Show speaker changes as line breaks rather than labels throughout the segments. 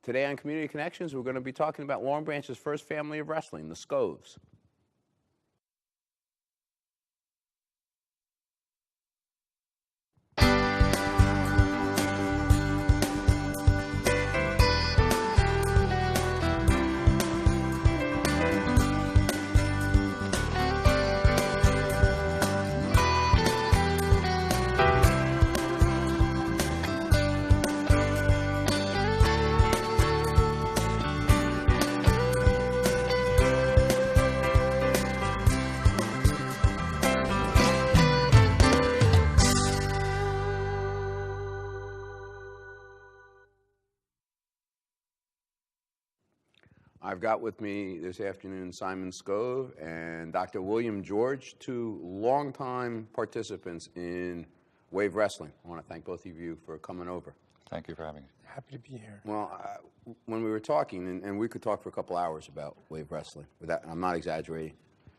Today on Community Connections, we're going to be talking about Long Branch's first family of wrestling, the Skoves. I've got with me this afternoon Simon Skove and Dr. William George, two longtime participants in Wave Wrestling. I want to thank both of you for coming over.
Thank you for having me.
Happy to be here.
Well, when we were talking, and we could talk for a couple hours about Wave Wrestling, I'm not exaggerating.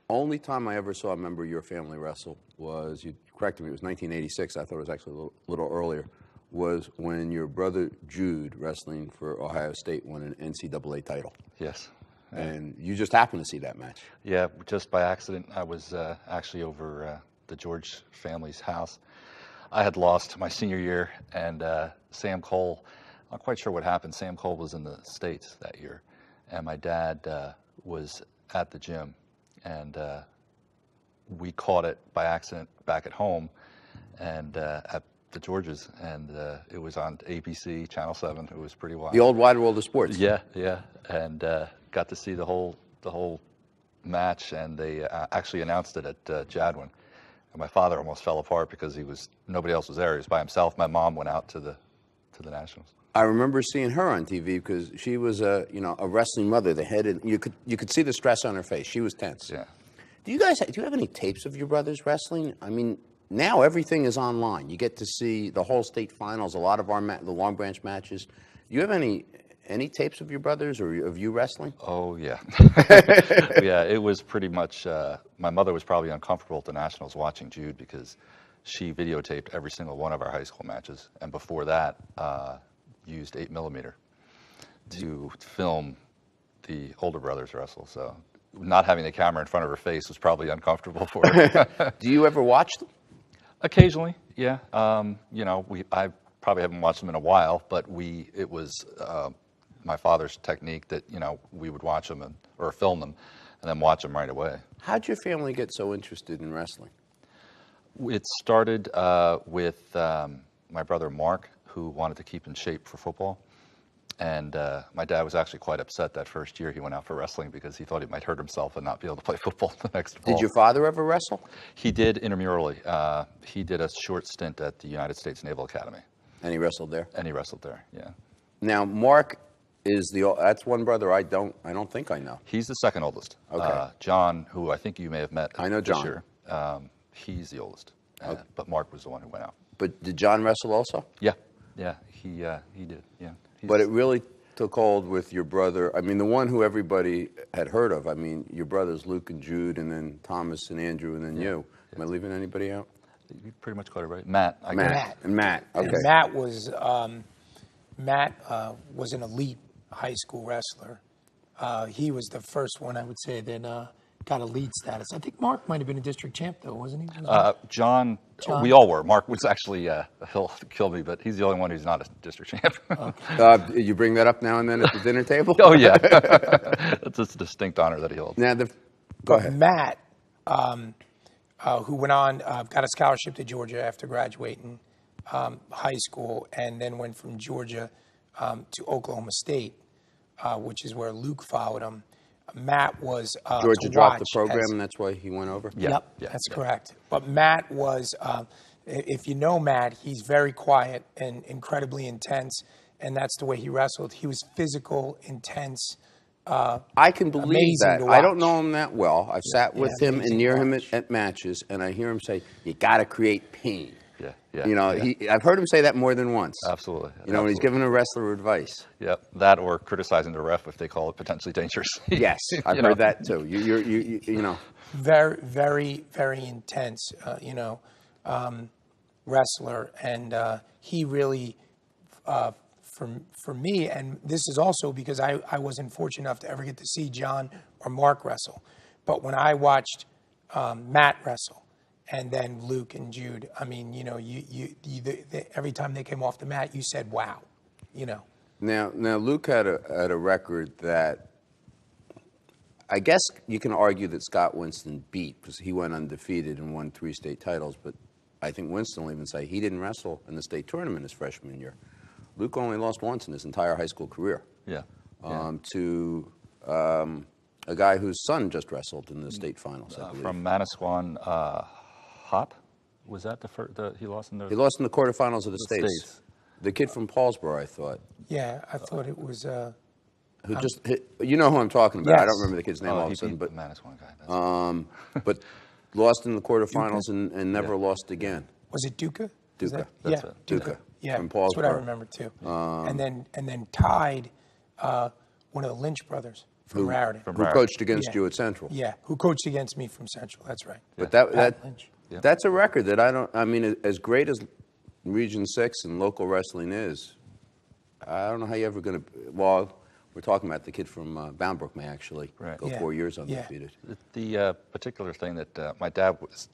Only time I ever saw a member of your family wrestle was, you corrected me, it was 1986, I thought it was actually a little earlier, was when your brother Jude, wrestling for Ohio State, won an NCAA title.
Yes.
And you just happened to see that match.
Yeah, just by accident. I was actually over the George family's house. I had lost my senior year, and Sam Cole, I'm not quite sure what happened. Sam Cole was in the States that year, and my dad was at the gym, and we caught it by accident back at home, and at the Georges, and it was on ABC, Channel 7. It was pretty wild.
The old wide world of sports.
Yeah, yeah, and got to see the whole match, and they actually announced it at Jadwin. And my father almost fell apart because nobody else was there. He was by himself. My mom went out to the Nationals.
I remember seeing her on TV because she was a wrestling mother. You could see the stress on her face. She was tense.
Yeah.
Do you have any tapes of your brothers wrestling? I mean, now everything is online. You get to see the whole state finals, a lot of the Long Branch matches. Do you have any tapes of your brothers or of you wrestling?
Oh, yeah. Yeah, it was pretty much, my mother was probably uncomfortable at the Nationals watching Jude because she videotaped every single one of our high school matches. And before that, used 8mm to film the older brothers wrestle. So not having the camera in front of her face was probably uncomfortable for her.
Do you ever watch them?
Occasionally, yeah. I probably haven't watched them in a while, but it was my father's technique that, we would watch them or film them and then watch them right away.
How'd your family get so interested in wrestling?
It started with my brother Mark, who wanted to keep in shape for football. And my dad was actually quite upset that first year he went out for wrestling because he thought he might hurt himself and not be able to play football the next fall.
Did your father ever wrestle?
He did intramurally. He did a short stint at the United States Naval Academy.
And he wrestled there?
And he wrestled there, yeah.
Now, Mark is that's one brother I don't think I know.
He's the second oldest.
Okay.
John, who I think you may have met
I know John.
this year, he's the oldest.
Okay.
But Mark was the one who went out.
But did John wrestle also?
Yeah, he did, yeah.
But it really took hold with your brother. I mean, the one who everybody had heard of. I mean, your brothers Luke and Jude, and then Thomas and Andrew, and then you. Am I leaving anybody out?
You pretty much got it right. Matt.
Matt. Okay.
And Matt was an elite high school wrestler. He was the first one, I would say, that got elite status. I think Mark might have been a district champ, though, wasn't he?
John, we all were. Mark was actually, he'll kill me, but he's the only one who's not a district champ.
Okay. You bring that up now and then at the dinner table?
Oh, yeah. That's a distinct honor that he holds.
Now, go ahead.
Matt, who went on, got a scholarship to Georgia after graduating high school, and then went from Georgia to Oklahoma State, which is where Luke followed him. Matt was
Georgia dropped the program, and that's why he went over?
Yeah.
Yep,
yeah,
that's
yeah.
correct. But Matt was, if you know Matt, he's very quiet and incredibly intense, and that's the way he wrestled. He was physical, intense.
I can believe that. I don't know him that well. I've sat with him and near him at matches, and I hear him say, "You got to create pain."
Yeah.
I've heard him say that more than once.
Absolutely.
When he's giving a wrestler advice.
Yep, that or criticizing the ref if they call it potentially dangerous.
Yes, I've heard that too. You know.
Very, very, very intense, wrestler, and he really for me, and this is also because I wasn't fortunate enough to ever get to see John or Mark wrestle, but when I watched Matt wrestle, and then Luke and Jude, I mean, you know, every time they came off the mat, you said, "Wow," you know.
Now Luke had a record that I guess you can argue that Scott Winston beat because he went undefeated and won 3 state titles, but I think Winston will even say he didn't wrestle in the state tournament his freshman year. Luke only lost once in his entire high school career.
Yeah.
To a guy whose son just wrestled in the state finals, I believe.
From Manasquan, Hop, was that he lost in the?
He lost in the quarterfinals of the states. The kid from Paulsboro, I thought.
Yeah, I thought it was.
Who just hit, you know who I'm talking about.
Yes.
I don't remember the kid's name all of a sudden,
but
but
Manasquan guy.
but lost in the quarterfinals and never lost again.
Was it Duca?
Duca.
Yeah,
Duca.
Yeah,
From
that's what I
Paulsboro.
remember too. And then tied one of the Lynch brothers from Raritan.
Who coached against
Yeah.
you at Central.
Yeah, who coached against me from Central. That's right.
But
Pat Lynch.
that's a record that I mean, as great as Region 6 and local wrestling is, I don't know how you're ever going to, well, we're talking about the kid from Bound Brook may actually go 4 years undefeated.
The particular thing that my dad was,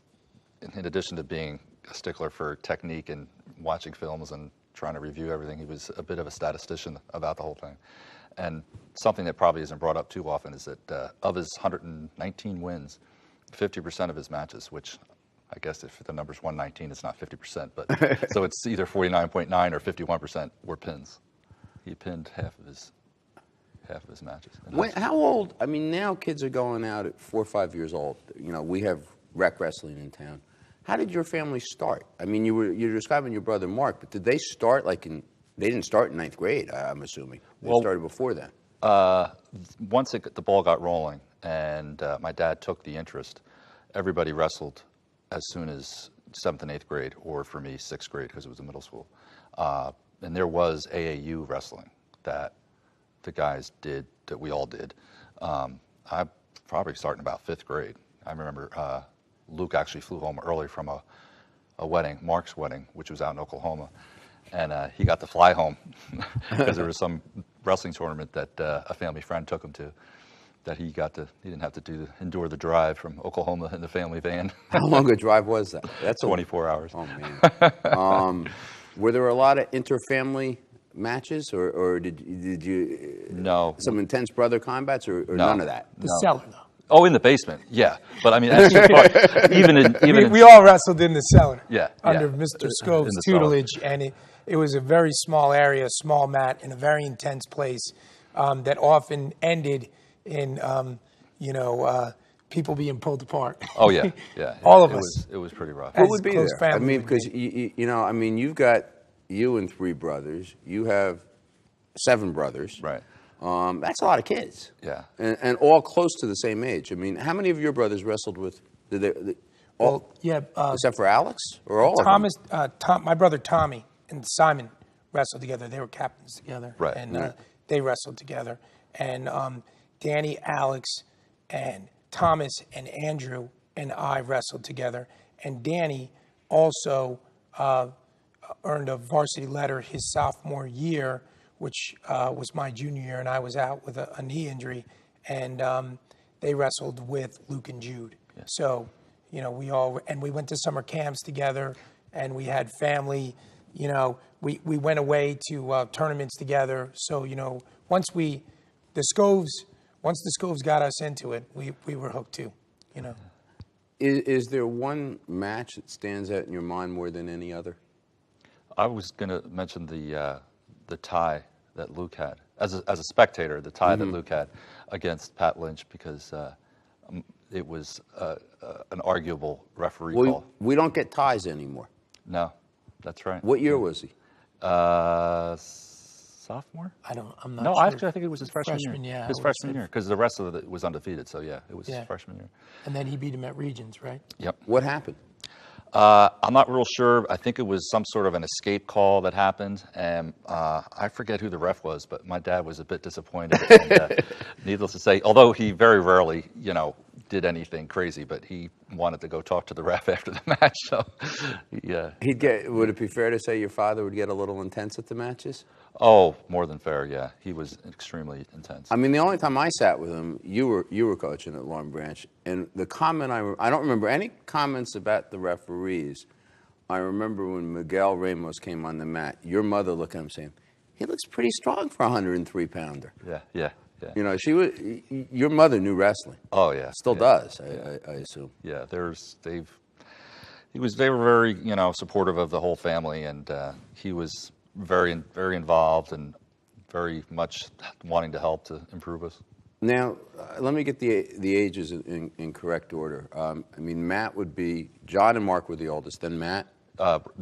in addition to being a stickler for technique and watching films and trying to review everything, he was a bit of a statistician about the whole thing. And something that probably isn't brought up too often is that of his 119 wins, 50% of his matches, which I guess if the number's 119, it's not 50%, but so it's either 49.9 or 51% were pins. He pinned half of his matches.
How old? I mean, now kids are going out at 4 or 5 years old. You know, we have rec wrestling in town. How did your family start? I mean, you're describing your brother Mark, but did they start they didn't start in 9th grade, I'm assuming. They started before then.
Once the ball got rolling and my dad took the interest, everybody wrestled as soon as 7th and 8th grade, or for me, 6th grade, because it was a middle school. And there was AAU wrestling that the guys did, that we all did. I probably started in about 5th grade. I remember Luke actually flew home early from a wedding, Mark's wedding, which was out in Oklahoma. And he got to fly home because there was some wrestling tournament that a family friend took him to, that he didn't have to endure the drive from Oklahoma in the family van.
How long a drive was that? That's
24 hours.
Oh, man. Were there a lot of inter-family matches, or did you?
No.
Some intense brother combats, or
No.
none of that?
The cellar, though.
Oh, in the basement, yeah. But I mean, that's just part,
We all wrestled in the cellar.
Yeah,
Under
yeah.
Mr. Skove's
In the cellar.
tutelage, and it was a very small area, small mat, in a very intense place that often ended in, people being pulled apart.
Oh yeah, yeah.
All of
it
us.
It was pretty rough.
What
As
would be
close
there? I
family
mean,
would
because
be.
I mean, you've got you and 3 brothers. You have 7 brothers.
Right.
That's a lot of kids.
Yeah.
And all close to the same age. I mean, how many of your brothers wrestled with? All, except for Alex, or all
Thomas, my brother Tommy and Simon wrestled together. They were captains together.
Right.
And they wrestled together. And Danny, Alex, and Thomas and Andrew and I wrestled together. And Danny also earned a varsity letter his sophomore year, which was my junior year, and I was out with a knee injury. And they wrestled with Luke and Jude. Yeah. So, we went to summer camps together, and we had family. We went away to tournaments together. So, once the Scoves got us into it, we were hooked too.
Is there one match that stands out in your mind more than any other?
I was going to mention the tie that Luke had as a spectator. The tie that Luke had against Pat Lynch, because it was an arguable referee call.
We don't get ties anymore.
No, that's right.
What year was he?
Sophomore?
I'm not
No,
sure.
actually, I think it was his freshman year.
Yeah,
his freshman year, because the rest of it was undefeated. So yeah, it was his freshman year.
And then he beat him at Regions, right?
Yep.
What happened?
I'm not real sure. I think it was some sort of an escape call that happened, and I forget who the ref was, but my dad was a bit disappointed. And, needless to say, although he very rarely, did anything crazy, but he wanted to go talk to the ref after the match. So, yeah.
Would it be fair to say your father would get a little intense at the matches?
Oh, more than fair, yeah. He was extremely intense.
I mean, the only time I sat with him, you were coaching at Long Branch, and the comment I don't remember any comments about the referees. I remember when Miguel Ramos came on the mat, your mother looked at him saying, "He looks pretty strong for a 103-pounder."
Yeah, yeah, yeah.
You know, your mother knew wrestling.
Oh, yeah.
Still
yeah,
does,
yeah.
I assume.
Yeah, they were very, supportive of the whole family, and he was very involved and very much wanting to help to improve us.
Now, let me get the ages in correct order. I mean, Matt would be, John and Mark were the oldest, then Matt.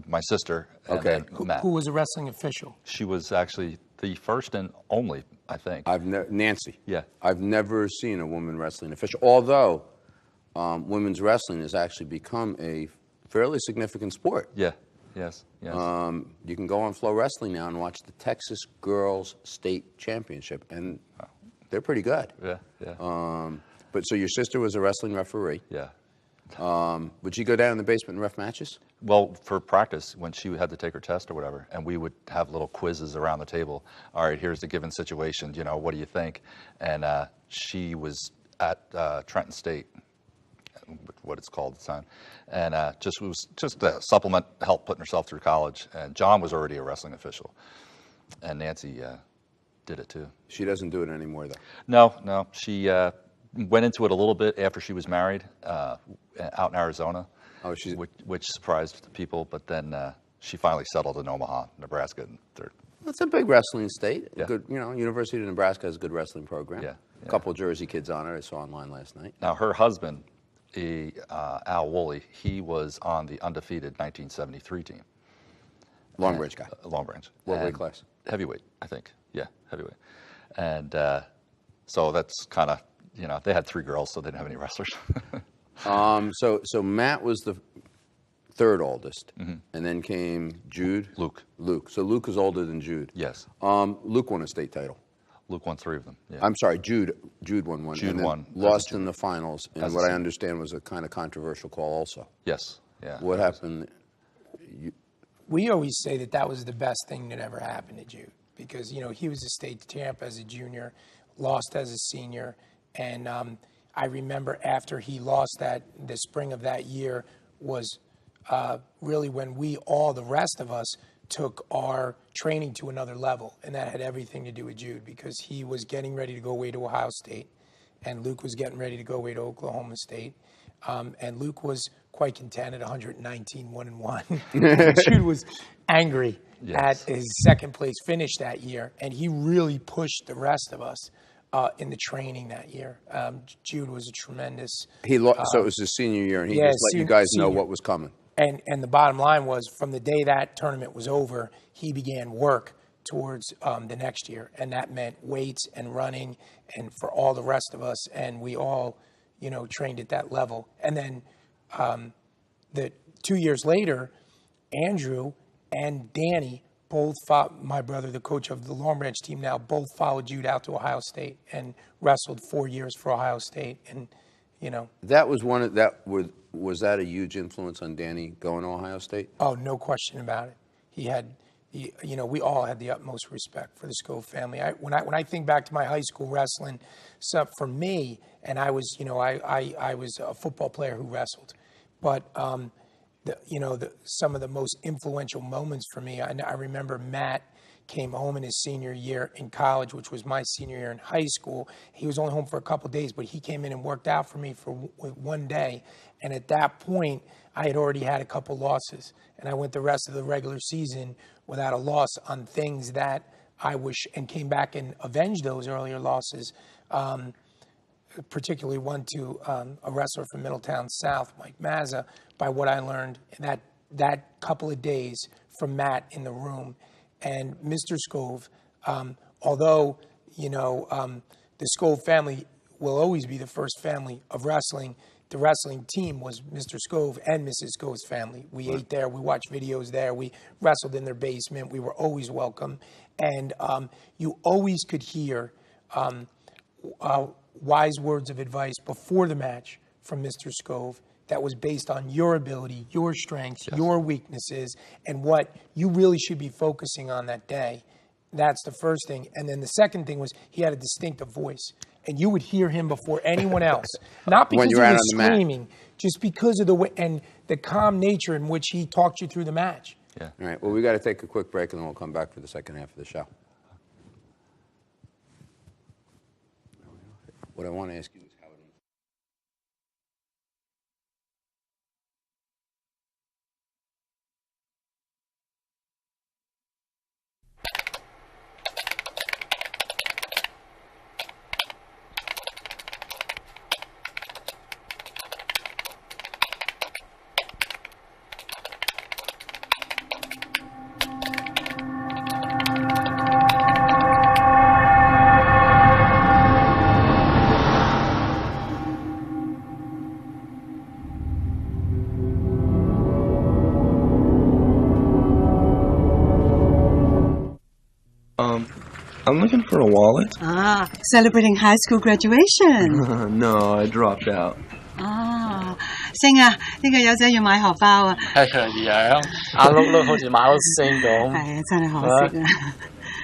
My sister, and
Okay.
then Matt.
Who was a wrestling official?
She was actually the first and only, I think.
Nancy.
Yeah.
I've never seen a woman wrestling official, although women's wrestling has actually become a fairly significant sport.
Yeah. Yes. Yes.
You can go on Flow Wrestling now and watch the Texas Girls State Championship, and they're pretty good.
Yeah. Yeah.
But so your sister was a wrestling referee.
Yeah.
Would she go down in the basement and ref matches?
Well, for practice, when she had to take her test or whatever, and we would have little quizzes around the table. All right, here's the given situation. What do you think? And she was at Trenton State, what it's called at the time, and was just a supplement, help putting herself through college. And John was already a wrestling official, and Nancy did it too.
She doesn't do it anymore, though.
No, she went into it a little bit after she was married out in Arizona.
Oh,
which surprised people, but then she finally settled in Omaha, Nebraska.
That's a big wrestling state.
Yeah.
Good, University of Nebraska has a good wrestling program.
Yeah.
A couple of Jersey kids on it. I saw online last night.
Now her husband, Al Woolley, he was on the undefeated 1973 team.
Long Branch guy.
Long Branch.
What weight class?
Heavyweight, I think. Yeah, heavyweight. And so that's kind of, they had 3 girls, so they didn't have any wrestlers.
So Matt was the third oldest, and then came Jude.
Luke.
So Luke is older than Jude.
Yes.
Luke won a state title.
Luke won 3 of them. Yeah.
I'm sorry, Jude won one.
Jude
and then
won.
Lost in the finals, and
As a
what I
senior.
understand was a kind of controversial call also.
Yes. Yeah.
What happened?
We always say that was the best thing that ever happened to Jude because, he was a state champ as a junior, lost as a senior, and I remember after he lost the spring of that year was really when the rest of us, took our training to another level. And that had everything to do with Jude because he was getting ready to go away to Ohio State, and Luke was getting ready to go away to Oklahoma State. And Luke was quite content at 119, 1-1. Jude was angry at his second place finish that year, and he really pushed the rest of us in the training that year. Jude was a tremendous.
So it was his senior year, and he just let you guys know what was coming.
And the bottom line was, from the day that tournament was over, he began work towards the next year, and that meant weights and running, and for all the rest of us, and we all, trained at that level. And then the 2 years later, Andrew and Danny both my brother, the coach of the Long Branch team now, both followed Jude out to Ohio State and wrestled 4 years for Ohio State. And,
That was was that a huge influence on Danny going to Ohio State?
Oh, no question about it. We all had the utmost respect for the Skove family. When I think back to my high school wrestling, so for me, and I was, I was a football player who wrestled, but some of the most influential moments for me, I remember Matt came home in his senior year in college, which was my senior year in high school. He was only home for a couple of days, but he came in and worked out for me for one day. And at that point, I had already had a couple losses, and I went the rest of the regular season without a loss on things that I wish, and came back and avenged those earlier losses, particularly one to a wrestler from Middletown South, Mike Mazza, by what I learned that couple of days from Matt in the room. And Mr. Skove, although, the Skove family will always be the first family of wrestling, the wrestling team was Mr. Skove and Mrs. Skove's family. We ate there. We watched videos there. We wrestled in their basement. We were always welcome. And you always could hear wise words of advice before the match from Mr. Skove that was based on your ability, your strengths, your weaknesses, and what you really should be focusing on that day. That's the first thing. And then the second thing was he had a distinctive voice. And you would hear him before anyone else. Not because
When
he
you're out
was
on the mat.
screaming, just because of the way and the calm nature in which he talked you through the match.
Yeah.
All right, well, we got to take a quick break, and then we'll come back for the second half of the show. What I want to ask you is how it is.
I'm looking for a wallet.
Ah, celebrating high school graduation.
No, I dropped out.
啊，星啊，呢個友仔要買荷包啊！
係樣，眼碌碌好似馬騮星咁。
係啊，真係可惜啊！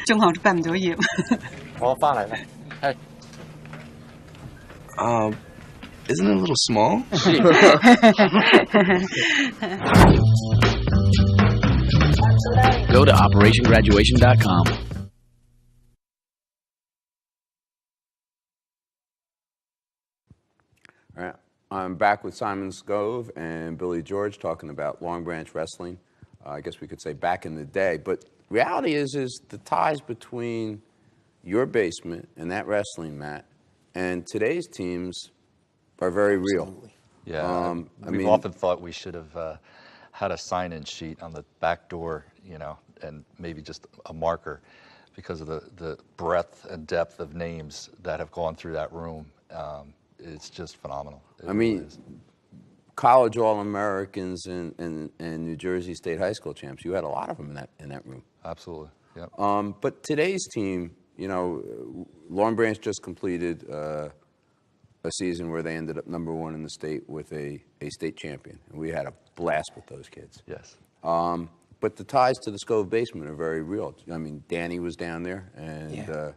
中學都畢唔到業。
我翻嚟啦，係
Isn't it a little small?
Go to OperationGraduation.com.
All right, I'm back with Simon Skove and Billy George talking about Long Branch Wrestling. I guess we could say back in the day, but reality is the ties between your basement and that wrestling mat and today's teams are very real.
Absolutely.
Yeah, we've often thought we should have had a sign-in sheet on the back door, you know, and maybe just a marker because of the breadth and depth of names that have gone through that room. It's just phenomenal. It really is.
College All-Americans and New Jersey State High School champs, you had a lot of them in that room.
Absolutely, yep.
But today's team, you know, Long Branch just completed a season where they ended up #1 in the state with a state champion. And we had a blast with those kids.
Yes.
But the ties to the Skove basement are very real. I mean, Danny was down there, and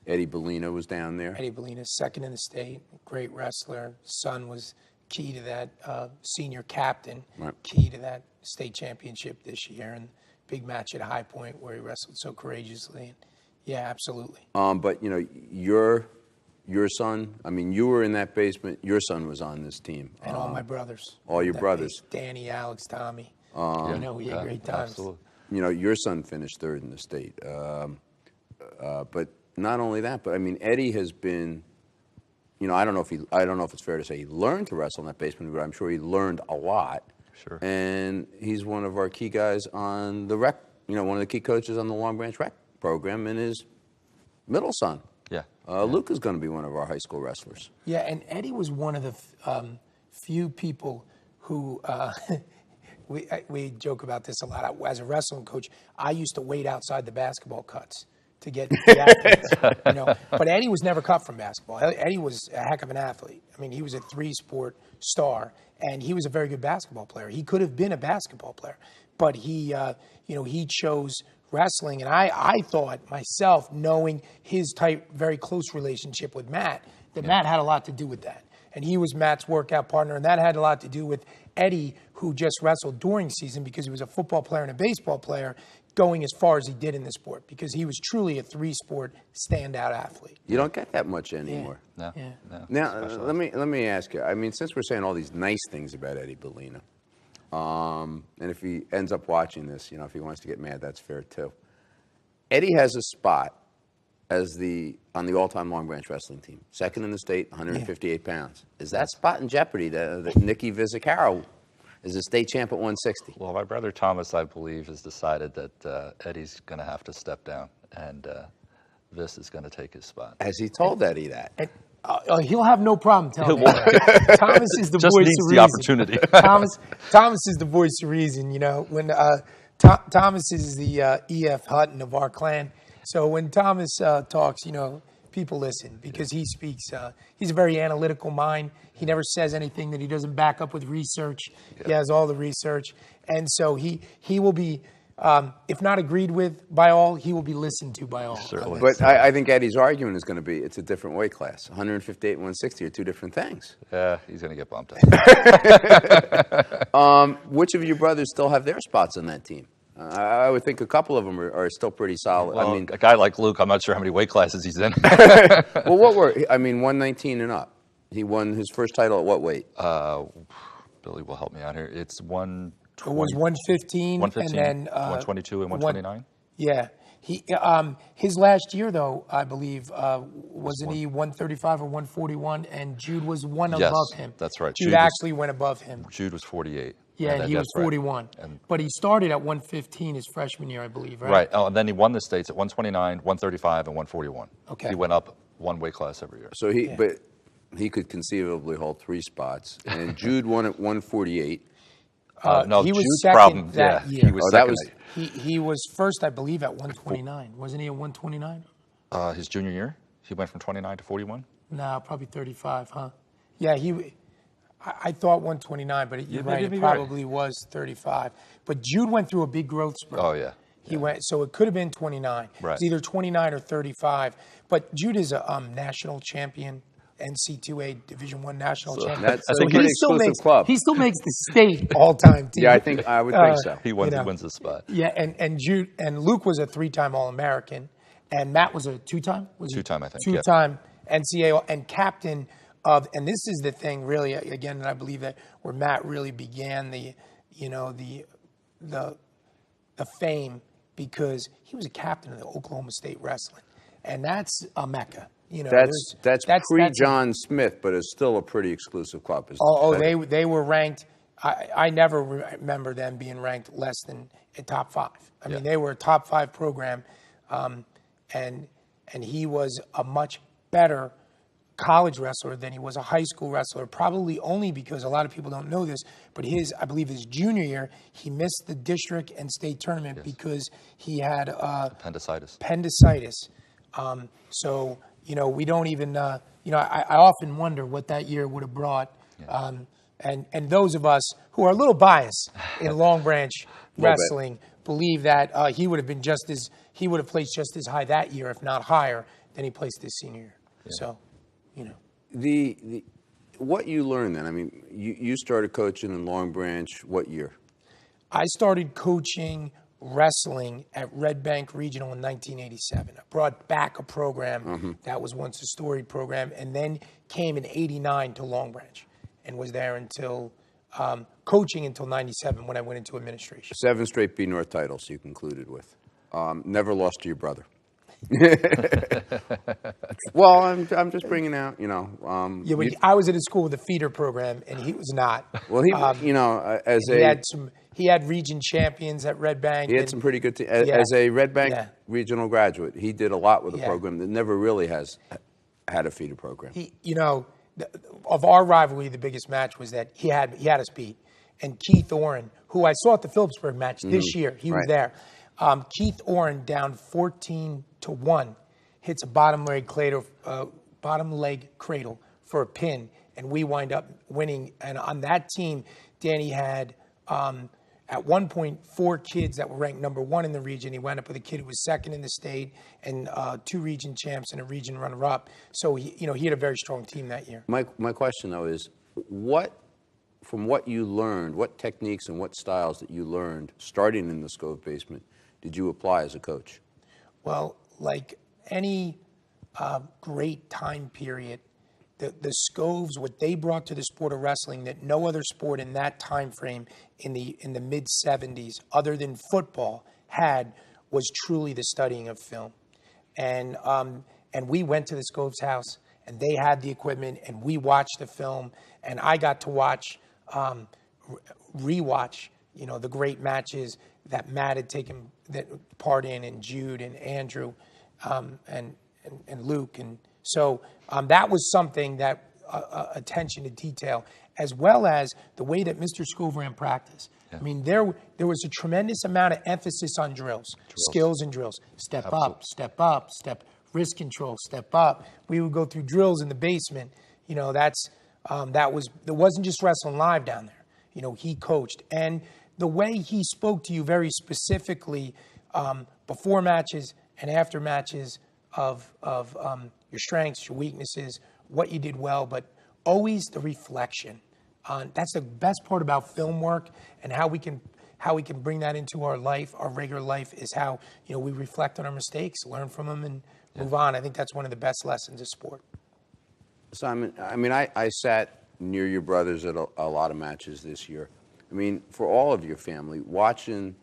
Eddie Bellina was down there.
Eddie Bellina, second in the state, great wrestler. Son was key to that, senior captain,
Right.
key to that state championship this year, and big match at High Point where he wrestled so courageously. And yeah, absolutely.
But, you know, your son, I mean, you were in that basement. Your son was on this team.
And all my brothers.
All your
That
brothers.
base, Danny, Alex, Tommy.
Yeah,
We had great times.
Absolutely.
You know, your son finished third in the state. But not only that, but I mean, Eddie has been, you know, I don't know if it's fair to say he learned to wrestle in that basement, but I'm sure he learned a lot.
Sure.
And he's one of our key guys on the rec, you know, one of the key coaches on the Long Branch rec program, and his middle son.
Yeah.
Luke is going to be one of our high school wrestlers.
Yeah, and Eddie was one of the few people who, we joke about this a lot. As a wrestling coach, I used to wait outside the basketball cuts to get the athletes, you know. But Eddie was never cut from basketball. Eddie was a heck of an athlete. I mean, he was a three-sport star, and he was a very good basketball player. He could have been a basketball player, but he, you know, he chose wrestling. And I thought myself, knowing his tight, very close relationship with Matt, that Matt had a lot to do with that. And he was Matt's workout partner, and that had a lot to do with Eddie, who just wrestled during season because he was a football player and a baseball player, going as far as he did in the sport because he was truly a three-sport standout athlete.
You don't get that much anymore.
No.
Yeah.
No.
Now, let me ask you. I mean, since we're saying all these nice things about Eddie Bellina, and if he ends up watching this, you know, if he wants to get mad, that's fair too. Eddie has a spot as on the all-time Long Branch wrestling team, second in the state, 158 pounds. Is that spot in jeopardy? That Nicky Vizicaro is a state champ at 160.
Well, my brother Thomas, I believe, has decided that Eddie's going to have to step down, and this is going to take his spot.
Has he told Eddie that?
And, he'll have no problem telling me that. Thomas is the
Just
voice
needs
of
the
reason.
opportunity.
Thomas is the voice of reason. You know, when Thomas is the E.F. Hutton of our clan. So when Thomas talks, you know, people listen because he speaks. He's a very analytical mind. He never says anything that he doesn't back up with research. Yeah. He has all the research, and so he will be if not agreed with by all, he will be listened to by all.
Certainly.
But I think Eddie's argument is going to be it's a different weight class. 158 and 160 are two different things.
Yeah, he's going to get bumped up.
Which of your brothers still have their spots on that team? I would think a couple of them are still pretty solid.
Well,
I mean,
a guy like Luke, I'm not sure how many weight classes he's in.
well, what were 119 and up? He won his first title at what weight?
Billy will help me out here. It's 120.
It was 115,
115,
and then
122 and 129.
Yeah, he his last year though, I believe, wasn't he 135 or 141, and Jude was one
Yes,
above him.
that's right.
Jude
Jude was-
actually went above him.
Jude was 48.
Yeah, and he was
that's right.
41. But he started at 115 his freshman year, I believe, right?
Right. Oh, and then he won the states at 129, 135, and 141.
Okay.
He went up one weight class every year.
So but he could conceivably hold 3 spots. And Jude won at 148.
No,
he was
Jude's
second
problem.
that
Yeah,
year.
he was
Oh, that
second.
was-
He was first, I believe, at 129. Wasn't he at 129?
His junior year, he went from 29 to 41.
No, probably 35, huh? Yeah, I thought 129, but you're right,
maybe
it
you're right.
probably was 35. But Jude went through a big growth spurt.
Oh, yeah.
He went, so it could have been 29.
Right.
It's either 29 or 35. But Jude is a national champion, NC2A Division I national champion.
That's
So
a pretty exclusive club.
He still makes the state all-time team.
Yeah, I would think so.
He wins the spot.
Yeah, and Jude and Luke was a 3-time All-American, and Matt was a 2-time. Was he?
2-time, I think, yeah.
2-time NCAA and captain of. And this is the thing, really. Again, and I believe that where Matt really began the fame, because he was a captain of the Oklahoma State wrestling, and that's a mecca.
That's pre-John Smith, but it's still a pretty exclusive club.
They were ranked. I never remember them being ranked less than a top 5. I mean, they were a top 5 program, and he was a much better college wrestler than he was a high school wrestler. Probably only because a lot of people don't know this, but I believe his junior year, he missed the district and state tournament because he had
Appendicitis.
So we don't even. I often wonder what that year would have brought.
Yeah.
And those of us who are a little biased in Long Branch wrestling believe that he would have placed just as high that year, if not higher, than he placed his senior year. Yeah. So,
The what you learned then. I mean, you started coaching in Long Branch what year?
I started coaching wrestling at Red Bank Regional in 1987. I brought back a program that was once a storied program, and then came in '89 to Long Branch, and was there until coaching until '97 when I went into administration.
7 straight B North titles you concluded with. Never lost to your brother. Well, I'm just bringing out,
But I was at a school with a feeder program, and he was not.
Well,
he had region champions at Red Bank.
He had some pretty good teams. As a Red Bank regional graduate, he did a lot with a program that never really has had a feeder program.
Of our rivalry, the biggest match was that he had us beat. And Keith Oren, who I saw at the Phillipsburg match this year, he was there. Keith Oren, down 14-1, hits a bottom leg cradle for a pin, and we wind up winning. And on that team, Danny had at one point 4 kids that were ranked number 1 in the region. He wound up with a kid who was 2nd in the state, and 2 region champs and a region runner-up. So he had a very strong team that year.
My question though is, from what you learned, what techniques and what styles that you learned starting in the Skove basement did you apply as a coach?
Well, like any great time period, the Scoves, what they brought to the sport of wrestling that no other sport in that time frame in the mid 70s, other than football, had, was truly the studying of film. And we went to the Scoves house, and they had the equipment, and we watched the film, and I got to watch, rewatch, the great matches that Matt had taken part in, and Jude and Andrew, and Luke. And so that was something that attention to detail, as well as the way that Mr. Skove ran practice. Yeah. I mean, there was a tremendous amount of emphasis on drills. Skills and drills. Step up, wrist control, step up. We would go through drills in the basement. There wasn't just wrestling live down there. He coached. And the way he spoke to you very specifically before matches and after matches of your strengths, your weaknesses, what you did well, but always the reflection. That's the best part about film work, and how we can bring that into our life, our regular life, is how we reflect on our mistakes, learn from them, and move on. I think that's one of the best lessons of sport.
Simon, I mean, I sat near your brothers at a lot of matches this year. I mean, for all of your family, watching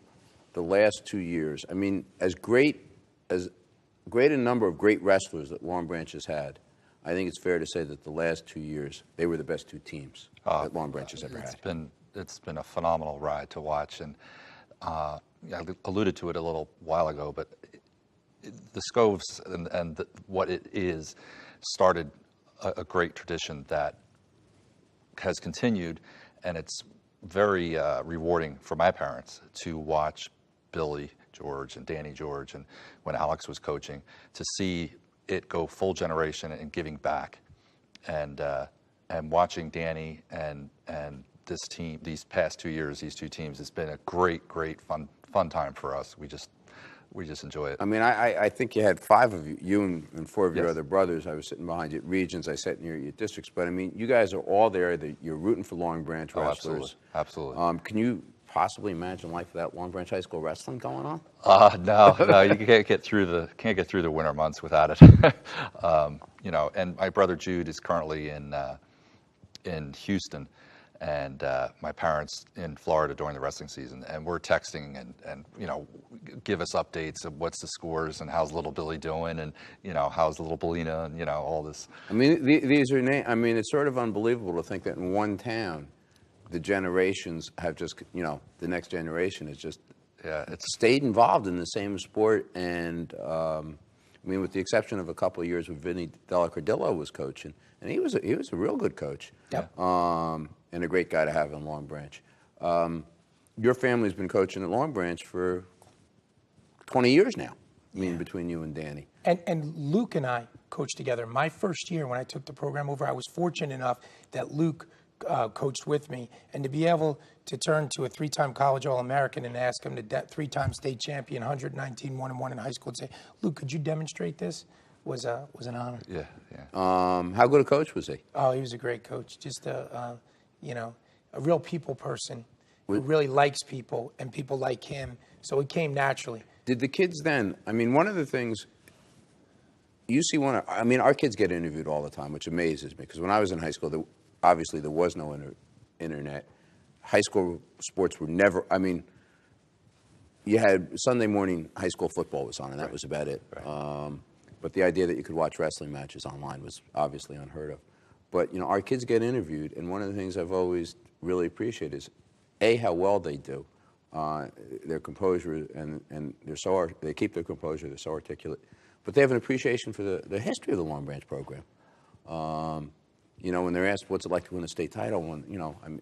the last 2 years, I mean, as great a number of great wrestlers that Long Branch has had, I think it's fair to say that the last 2 years, they were the best two teams that Long Branch has ever had.
It's been a phenomenal ride to watch, and I alluded to it a little while ago, but the Scoves and what it is started a great tradition that has continued, and it's very rewarding for my parents to watch Billy George and Danny George, and when Alex was coaching, to see it go full generation and giving back, and watching Danny and this team these past 2 years, these two teams, it's been a great fun time for us. We just enjoy it.
I mean, I think you had 5 of you and 4 of your other brothers. I was sitting behind you at Regions. I sat near you at Districts. But I mean, you guys are all there. You're rooting for Long Branch wrestlers.
Absolutely.
Can you possibly imagine life without Long Branch High School wrestling going on?
No, you can't get through the winter months without it. And my brother Jude is currently in Houston, and my parents in Florida during the wrestling season, and we're texting and give us updates of what's the scores and how's little Billy doing, and how's little Belina, and all this.
I mean, these are I mean, it's sort of unbelievable to think that in one town, the generations have just, the next generation has just stayed involved in the same sport. And I mean, with the exception of a couple of years when Vinny Della Cordillo was coaching, and he was a real good coach, and a great guy to have in Long Branch. Your family's been coaching at Long Branch for 20 years now. I mean, between you and Danny.
And Luke and I coached together. My first year when I took the program over, I was fortunate enough that Luke coached with me, and to be able to turn to a 3-time college All-American and ask him to 3-time state champion, 119 1-1 in high school, and say, Luke, could you demonstrate this? Was an honor.
Yeah.
How good a coach was he?
Oh, he was a great coach. Just a real people person who really likes people, and people like him. So it came naturally.
Did the kids then? I mean, one of the things you see our kids get interviewed all the time, which amazes me, because when I was in high school, obviously there was no internet. High school sports were never, I mean, you had Sunday morning high school football was on, and that was about it. Right. But the idea that you could watch wrestling matches online was obviously unheard of. But, our kids get interviewed, and one of the things I've always really appreciated is, A, how well they do. Their composure, and they keep their composure, they're so articulate. But they have an appreciation for the history of the Long Branch program. When they're asked what's it like to win a state title,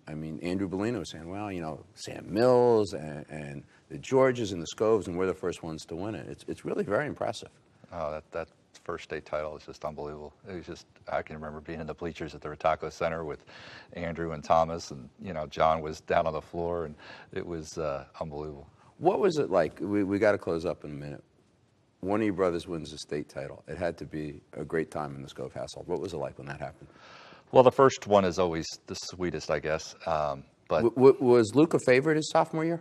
I mean, Andrew Belina was saying, well, Sam Mills and the Georges and the Scoves, and we're the first ones to win it. It's really very impressive.
Oh, that first state title is just unbelievable. It was just, I can remember being in the bleachers at the Retaco Center with Andrew and Thomas, and John was down on the floor, and it was unbelievable.
What was it like? We got to close up in a minute. One of your brothers wins a state title. It had to be a great time in the Skove household. What was it like when that happened?
Well, the first one is always the sweetest, I guess. But
was Luke a favorite his sophomore year?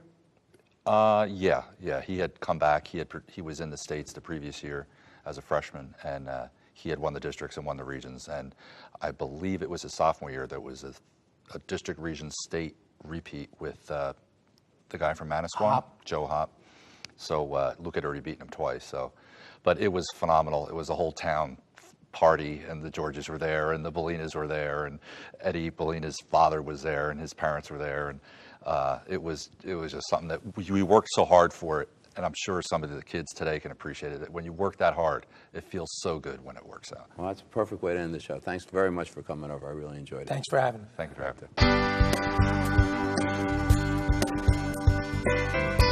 Yeah. He had come back. He was in the States the previous year as a freshman, and he had won the districts and won the regions. And I believe it was his sophomore year that was a district region state repeat with the guy from Manasquan, Joe Hop. So Luke had already beaten him twice. But it was phenomenal. It was a whole town party, and the Georges were there, and the Belinas were there, and Eddie Belina's father was there, and his parents were there, and it was just something that we worked so hard for it. And I'm sure some of the kids today can appreciate it, that when you work that hard, it feels so good when it works out.
Well, that's a perfect way to end the show. Thanks very much for coming over. I really enjoyed it.
Thanks for having me.
Thank you for having me.